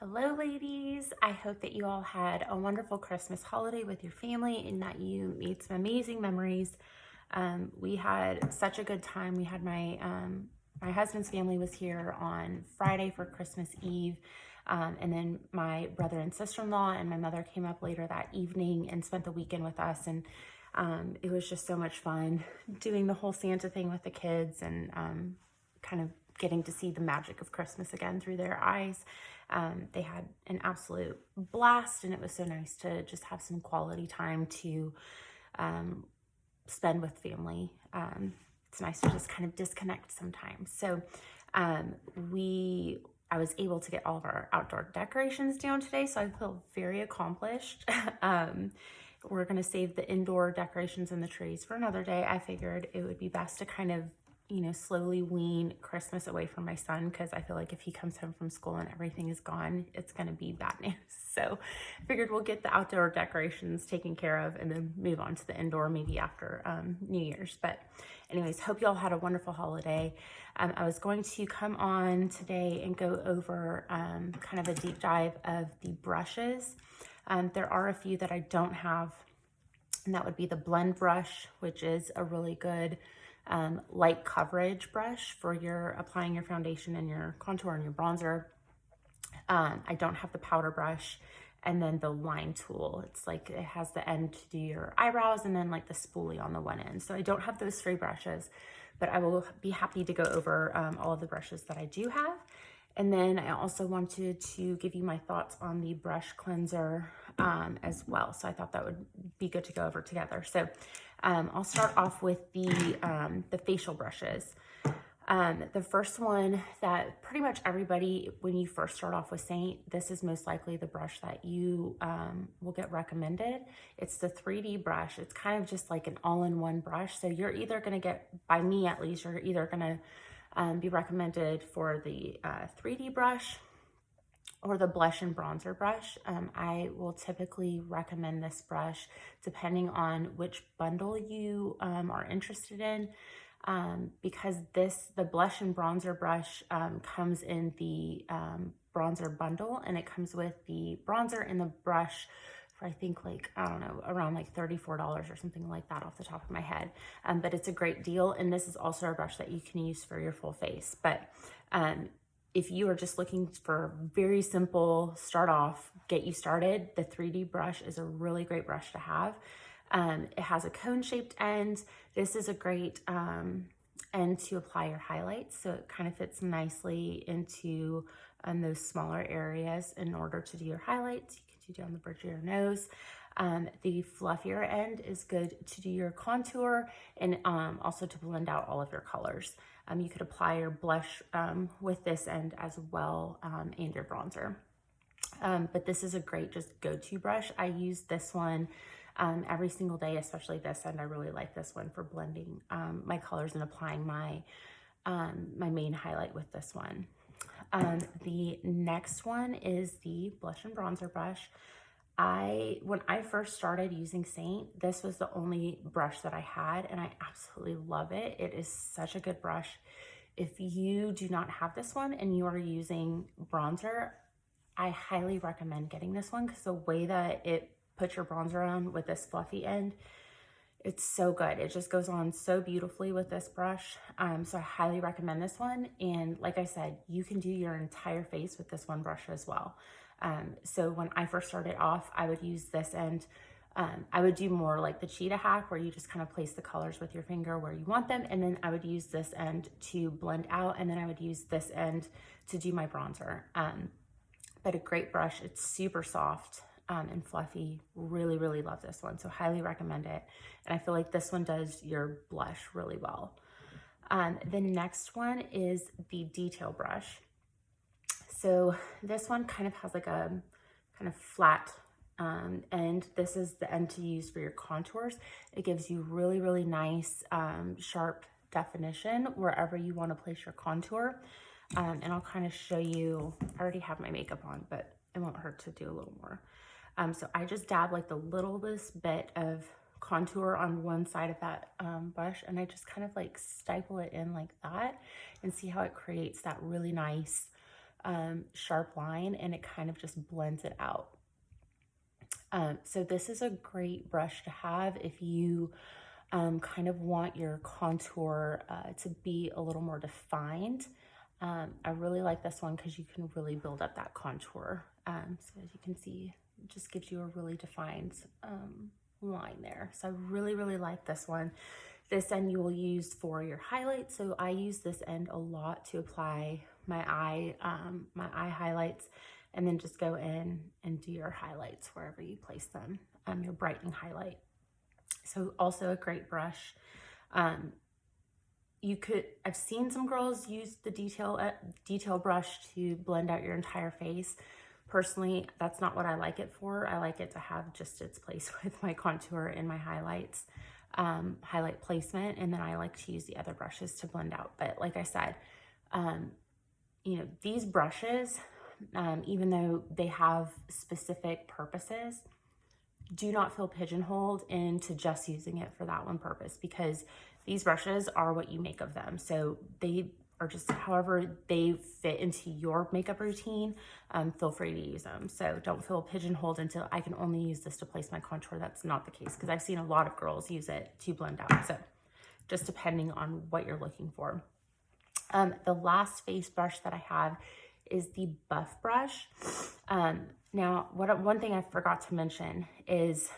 Hello, ladies. I hope that you all had a wonderful Christmas holiday with your family and that you made some amazing memories. We had such a good time. We had my husband's family was here on Friday for Christmas Eve. And then my brother and sister-in-law and my mother came up later that evening and spent the weekend with us. And it was just so much fun doing the whole Santa thing with the kids and kind of getting to see the magic of Christmas again through their eyes. They had an absolute blast, and it was so nice to just have some quality time to spend with family. It's nice to just kind of disconnect sometimes. So I was able to get all of our outdoor decorations down today, so I feel very accomplished. We're going to save the indoor decorations and the trees for another day. I figured it would be best to kind of slowly wean Christmas away from my son, because I feel like if he comes home from school and everything is gone, it's going to be bad news. So I figured we'll get the outdoor decorations taken care of and then move on to the indoor maybe after New Year's. But anyways, hope you all had a wonderful holiday. I was going to come on today and go over kind of a deep dive of the brushes. There are a few that I don't have, and that would be the blend brush, which is a really good light coverage brush for your applying your foundation and your contour and your bronzer. I don't have the powder brush, and then the line tool. It's like it has the end to do your eyebrows and then like the spoolie on the one end. So I don't have those three brushes, but I will be happy to go over all of the brushes that I do have. And then I also wanted to give you my thoughts on the brush cleanser as well. So I thought that would be good to go over together. So I'll start off with the facial brushes. The first one that pretty much everybody, when you first start off with SEINT, this is most likely the brush that you will get recommended. It's the 3D brush. It's kind of just like an all-in-one brush. So you're either going to get, by me at least, you're either going to be recommended for the 3D brush or the blush and bronzer brush. I will typically recommend this brush depending on which bundle you are interested in, because the blush and bronzer brush comes in the bronzer bundle, and it comes with the bronzer and the brush for, I think, like, I don't know, around like $34 or something like that off the top of my head. But it's a great deal, and this is also a brush that you can use for your full face. But if you are just looking for very simple start off, get you started, the 3D brush is a really great brush to have. It has a cone-shaped end. This is a great end to apply your highlights, so it kind of fits nicely into those smaller areas in order to do your highlights. You can do down the bridge of your nose. The fluffier end is good to do your contour and also to blend out all of your colors. You could apply your blush with this end as well, and your bronzer. But this is a great just go-to brush. I use this one every single day, especially this end. I really like this one for blending my colors and applying my main highlight with this one. The next one is the blush and bronzer brush. When I first started using SEINT, this was the only brush that I had, and I absolutely love it. It is such a good brush. If you do not have this one and you are using bronzer, I highly recommend getting this one, because the way that it puts your bronzer on with this fluffy end, it's so good. It just goes on so beautifully with this brush. So I highly recommend this one. And like I said, you can do your entire face with this one brush as well. So when I first started off, I would use this end. I would do more like the cheetah hack, where you just kind of place the colors with your finger where you want them. And then I would use this end to blend out. And then I would use this end to do my bronzer. But a great brush. It's super soft and fluffy. Really, really love this one. So highly recommend it. And I feel like this one does your blush really well. The next one is the detail brush. So this one kind of has like a kind of flat end. This is the end to use for your contours. It gives you really, really nice, sharp definition wherever you want to place your contour. And I'll kind of show you, I already have my makeup on, but it won't hurt to do a little more. So I just dab like the littlest bit of contour on one side of that brush, and I just kind of like stipple it in like that, and see how it creates that really nice sharp line, and it kind of just blends it out. So this is a great brush to have if you kind of want your contour to be a little more defined. I really like this one because you can really build up that contour. So as you can see, it just gives you a really defined line there. So I really, really like this one. This end you will use for your highlights. So I use this end a lot to apply my eye highlights, and then just go in and do your highlights wherever you place them, your brightening highlight. So also a great brush. I've seen some girls use the detail brush to blend out your entire face. Personally, that's not what I like it for. I like it to have just its place with my contour and my highlights, highlight placement, and then I like to use the other brushes to blend out. But like I said, you know, these brushes, even though they have specific purposes, do not feel pigeonholed into just using it for that one purpose, because these brushes are what you make of them. So they are just however they fit into your makeup routine. Feel free to use them. So don't feel pigeonholed into I can only use this to place my contour. That's not the case, because I've seen a lot of girls use it to blend out. So just depending on what you're looking for. The last face brush that I have is the Buff brush. Now, one thing I forgot to mention is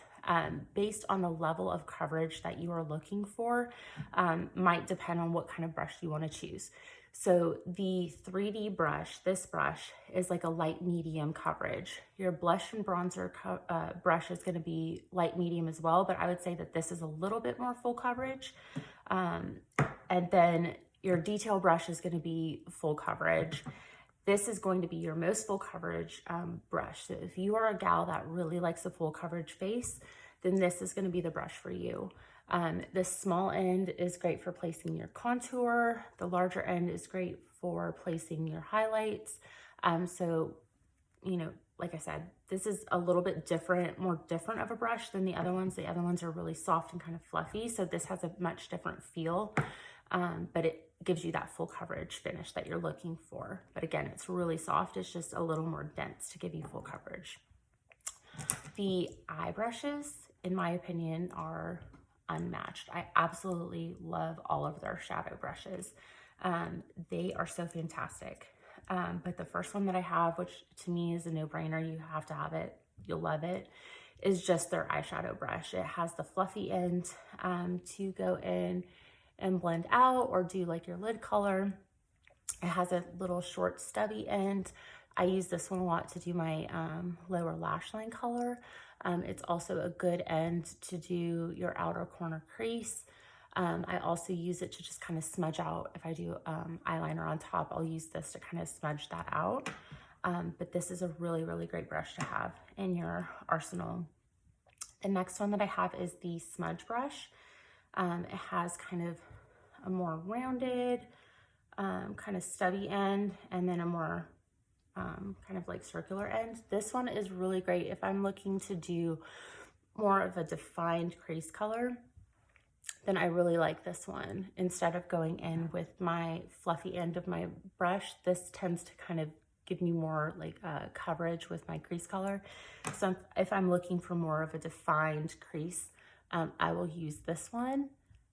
based on the level of coverage that you are looking for, might depend on what kind of brush you want to choose. So the 3D brush, this brush, is like a light medium coverage. Your blush and bronzer brush is going to be light medium as well, but I would say that this is a little bit more full coverage. And then your detail brush is going to be full coverage. This is going to be your most full coverage brush. So if you are a gal that really likes a full coverage face, then this is going to be the brush for you. The small end is great for placing your contour. The larger end is great for placing your highlights. So, you know, like I said, this is a little bit different, more different of a brush than the other ones. The other ones are really soft and kind of fluffy. So this has a much different feel, but it gives you that full coverage finish that you're looking for. But again, it's really soft. It's just a little more dense to give you full coverage. The eye brushes, in my opinion, are unmatched. I absolutely love all of their shadow brushes. They are so fantastic. But the first one that I have, which to me is a no-brainer, you have to have it, you'll love it, is just their eyeshadow brush. It has the fluffy end to go in and blend out or do like your lid color. It has a little short stubby end. I use this one a lot to do my lower lash line color. It's also a good end to do your outer corner crease. I also use it to just kind of smudge out. If I do eyeliner on top, I'll use this to kind of smudge that out. But this is a really, really great brush to have in your arsenal. The next one that I have is the Smudge Brush. It has kind of a more rounded, kind of stubby end, and then a more kind of like circular end. This one is really great if I'm looking to do more of a defined crease color. Then I really like this one. Instead of going in with my fluffy end of my brush, this tends to kind of give me more like coverage with my crease color. So if I'm looking for more of a defined crease, I will use this one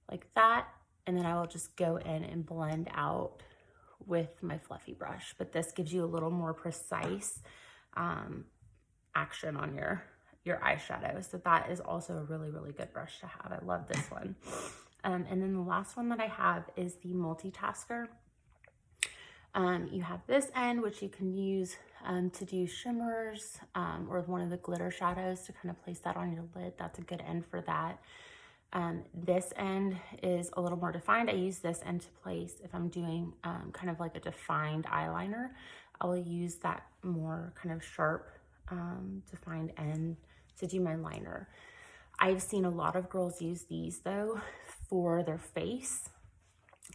like that, and then I will just go in and blend out with my fluffy brush. But this gives you a little more precise action on your eyeshadow. So that is also a really, really good brush to have. I love this one. And then the last one that I have is the Multitasker. You have this end, which you can use to do shimmers or one of the glitter shadows to kind of place that on your lid. That's a good end for that. This end is a little more defined. I use this end to place if I'm doing kind of like a defined eyeliner. I will use that more kind of sharp defined end to do my liner. I've seen a lot of girls use these though for their face.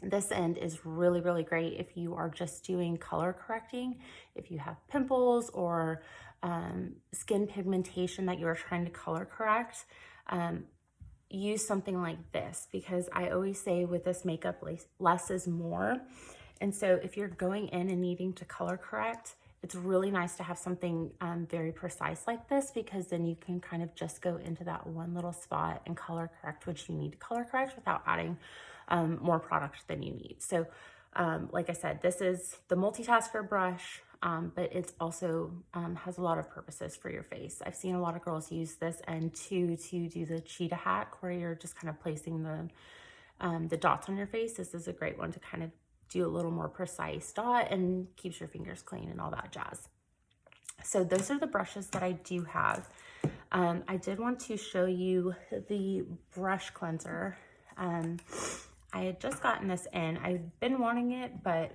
This end is really, really great if you are just doing color correcting, if you have pimples or skin pigmentation that you are trying to color correct. Use something like this, because I always say with this makeup, less is more. And so if you're going in and needing to color correct, it's really nice to have something very precise like this, because then you can kind of just go into that one little spot and color correct what you need to color correct without adding more product than you need. So like I said, this is the Multitasker brush, but it's also has a lot of purposes for your face. I've seen a lot of girls use this and to do the cheetah hack, where you're just kind of placing the dots on your face. This is a great one to kind of do a little more precise dot and keeps your fingers clean and all that jazz. So those are the brushes that I do have. I did want to show you the brush cleanser. I had just gotten this in. I've been wanting it, but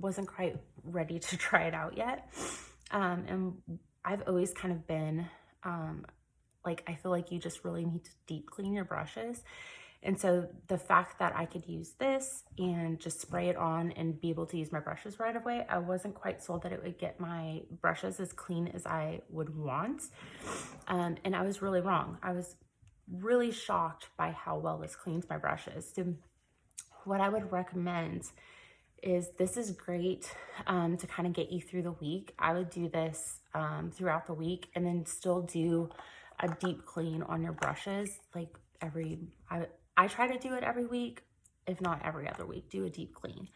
wasn't quite ready to try it out yet. And I've always kind of been like, I feel like you just really need to deep clean your brushes. And so the fact that I could use this and just spray it on and be able to use my brushes right away, I wasn't quite sold that it would get my brushes as clean as I would want. And I was really wrong. I was really shocked by how well this cleans my brushes. So what I would recommend is, this is great to kind of get you through the week. I would do this throughout the week and then still do a deep clean on your brushes. Like I try to do it every week, if not every other week, do a deep clean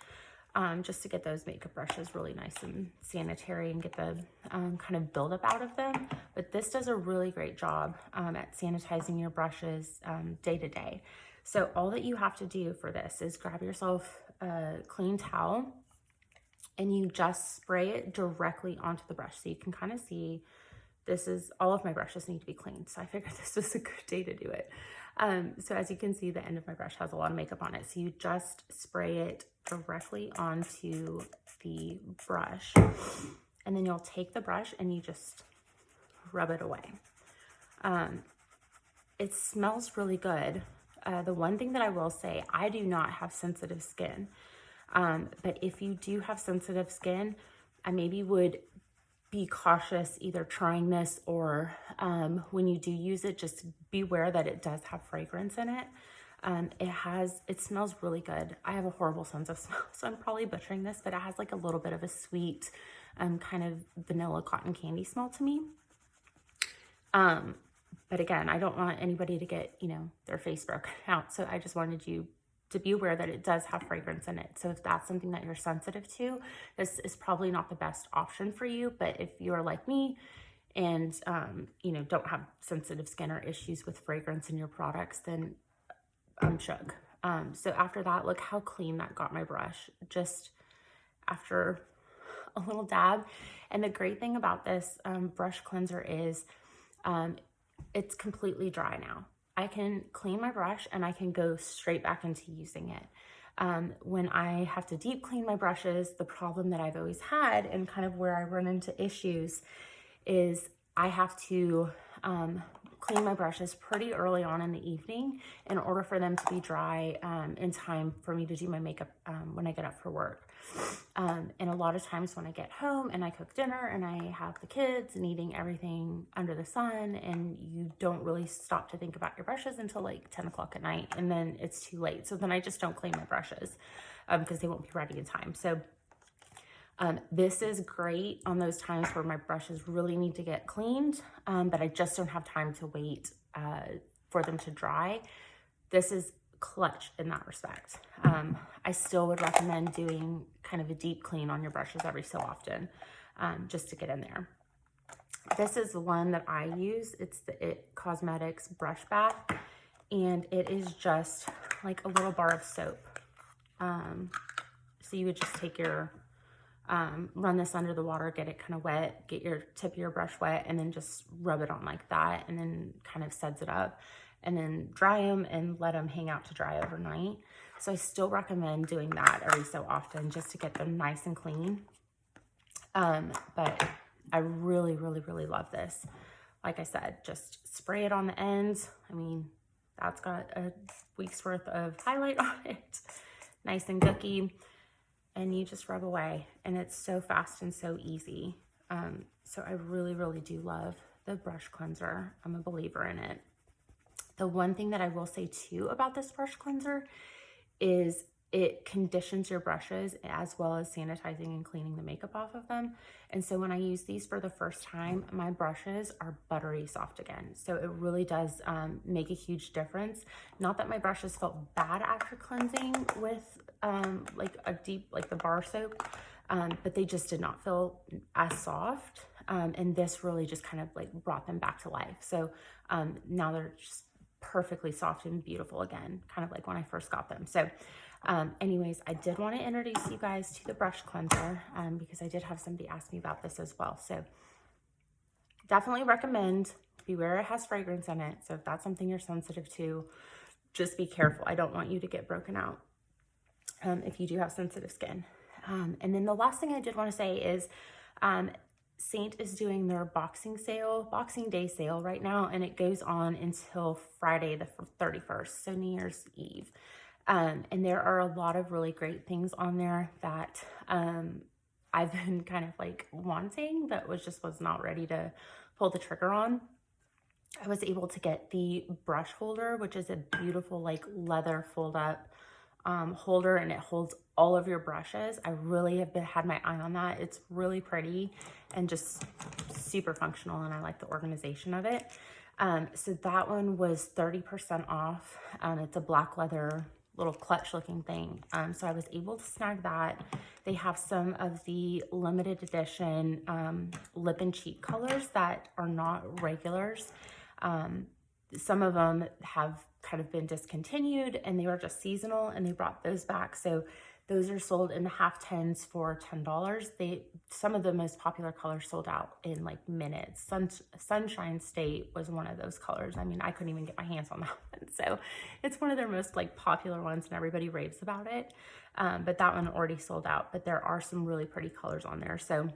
just to get those makeup brushes really nice and sanitary and get the kind of buildup out of them. But this does a really great job at sanitizing your brushes day to day. So all that you have to do for this is grab yourself a clean towel and you just spray it directly onto the brush. So you can kind of see, this is, all of my brushes need to be cleaned. So I figured this was a good day to do it. So as you can see, the end of my brush has a lot of makeup on it. So you just spray it directly onto the brush, and then you'll take the brush and you just rub it away. It smells really good. The one thing that I will say, I do not have sensitive skin. But if you do have sensitive skin, I maybe would be cautious either trying this or when you do use it, just beware that it does have fragrance in it. It smells really good. I have a horrible sense of smell, so I'm probably butchering this, but it has like a little bit of a sweet kind of vanilla cotton candy smell to me. But again, I don't want anybody to get, their face broken out. So I just wanted you to be aware that it does have fragrance in it. So if that's something that you're sensitive to, this is probably not the best option for you. But if you're like me and, don't have sensitive skin or issues with fragrance in your products, then I'm shook. So after that, look how clean that got my brush just after a little dab. And the great thing about this brush cleanser is it's completely dry now. I can clean my brush and I can go straight back into using it. When I have to deep clean my brushes, the problem that I've always had and kind of where I run into issues is I have to clean my brushes pretty early on in the evening in order for them to be dry in time for me to do my makeup when I get up for work. And a lot of times when I get home and I cook dinner and I have the kids and eating everything under the sun, and you don't really stop to think about your brushes until like 10 o'clock at night, and then it's too late. So then I just don't clean my brushes because they won't be ready in time. So this is great on those times where my brushes really need to get cleaned, but I just don't have time to wait for them to dry. This is clutch in that respect. I still would recommend doing kind of a deep clean on your brushes every so often, just to get in there. This is the one that I use. It's the It Cosmetics Brush Bath, and it is just like a little bar of soap. So you would just take your, run this under the water, get it kind of wet, get your tip of your brush wet, and then just rub it on like that, and then kind of suds it up, and then dry them and let them hang out to dry overnight. So I still recommend doing that every so often just to get them nice and clean. But I really, really, really love this. Like I said, just spray it on the ends. I mean, that's got a week's worth of highlight on it. Nice and gooky. And you just rub away. And it's so fast and so easy. So I really, really do love the brush cleanser. I'm a believer in it. The one thing that I will say too about this brush cleanser is it conditions your brushes as well as sanitizing and cleaning the makeup off of them. And so when I use these for the first time, my brushes are buttery soft again. So it really does make a huge difference. Not that my brushes felt bad after cleansing with like a deep, like the bar soap, but they just did not feel as soft. And this really just kind of like brought them back to life. So now they're just perfectly soft and beautiful again, kind of like when I first got them. So anyways, I did want to introduce you guys to the brush cleanser because I did have somebody ask me about this as well. So definitely recommend. Beware, it has fragrance in it. So if that's something you're sensitive to, just be careful. I don't want you to get broken out if you do have sensitive skin. And then the last thing I did want to say is SEINT is doing their Boxing Day sale right now, and it goes on until Friday the 31st, so New Year's Eve. And there are a lot of really great things on there that I've been kind of like wanting, but was not ready to pull the trigger on. I was able to get the brush holder, which is a beautiful like leather fold up holder, and it holds all of your brushes. I really have had my eye on that. It's really pretty and just super functional, and I like the organization of it. So that one was 30% off. It's a black leather little clutch looking thing. So I was able to snag that. They have some of the limited edition lip and cheek colors that are not regulars. Some of them have kind of been discontinued and they were just seasonal, and they brought those back. So those are sold in the half tins for $10. Some of the most popular colors sold out in like minutes. Sunshine State was one of those colors. I mean, I couldn't even get my hands on that one. So it's one of their most like popular ones, and everybody raves about it. But that one already sold out, but there are some really pretty colors on there. So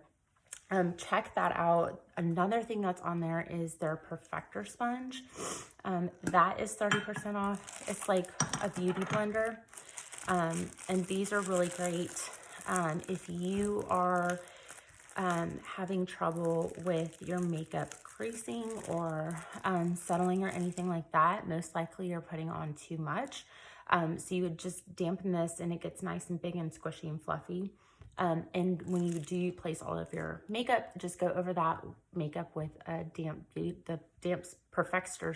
check that out. Another thing that's on there is their Perfector Sponge. That is 30% off. It's like a beauty blender. And these are really great. If you are having trouble with your makeup creasing or settling or anything like that, most likely you're putting on too much. So you would just dampen this, and it gets nice and big and squishy and fluffy. And when you do place all of your makeup, just go over that makeup with a damp Perfector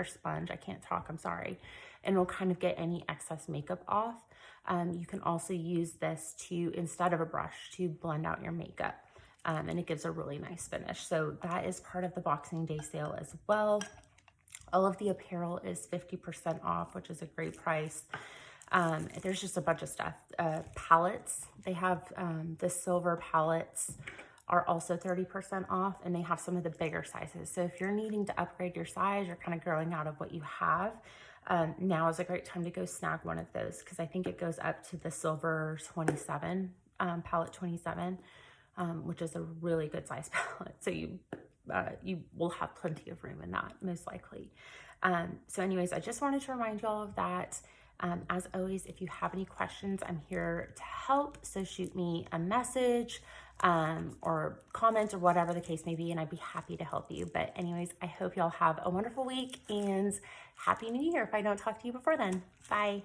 Sponge. I can't talk, I'm sorry. And it'll kind of get any excess makeup off. You can also use this to, instead of a brush, to blend out your makeup. And it gives a really nice finish. So that is part of the Boxing Day sale as well. All of the apparel is 50% off, which is a great price. There's just a bunch of stuff. Palettes, they have the silver palettes are also 30% off, and they have some of the bigger sizes. So if you're needing to upgrade your size, you're kind of growing out of what you have, now is a great time to go snag one of those, because I think it goes up to the silver 27, palette 27, which is a really good size palette. So you will have plenty of room in that, most likely. So anyways, I just wanted to remind you all of that. As always, if you have any questions, I'm here to help. So shoot me a message or comment or whatever the case may be, and I'd be happy to help you. But anyways, I hope y'all have a wonderful week and Happy New Year if I don't talk to you before then. Bye.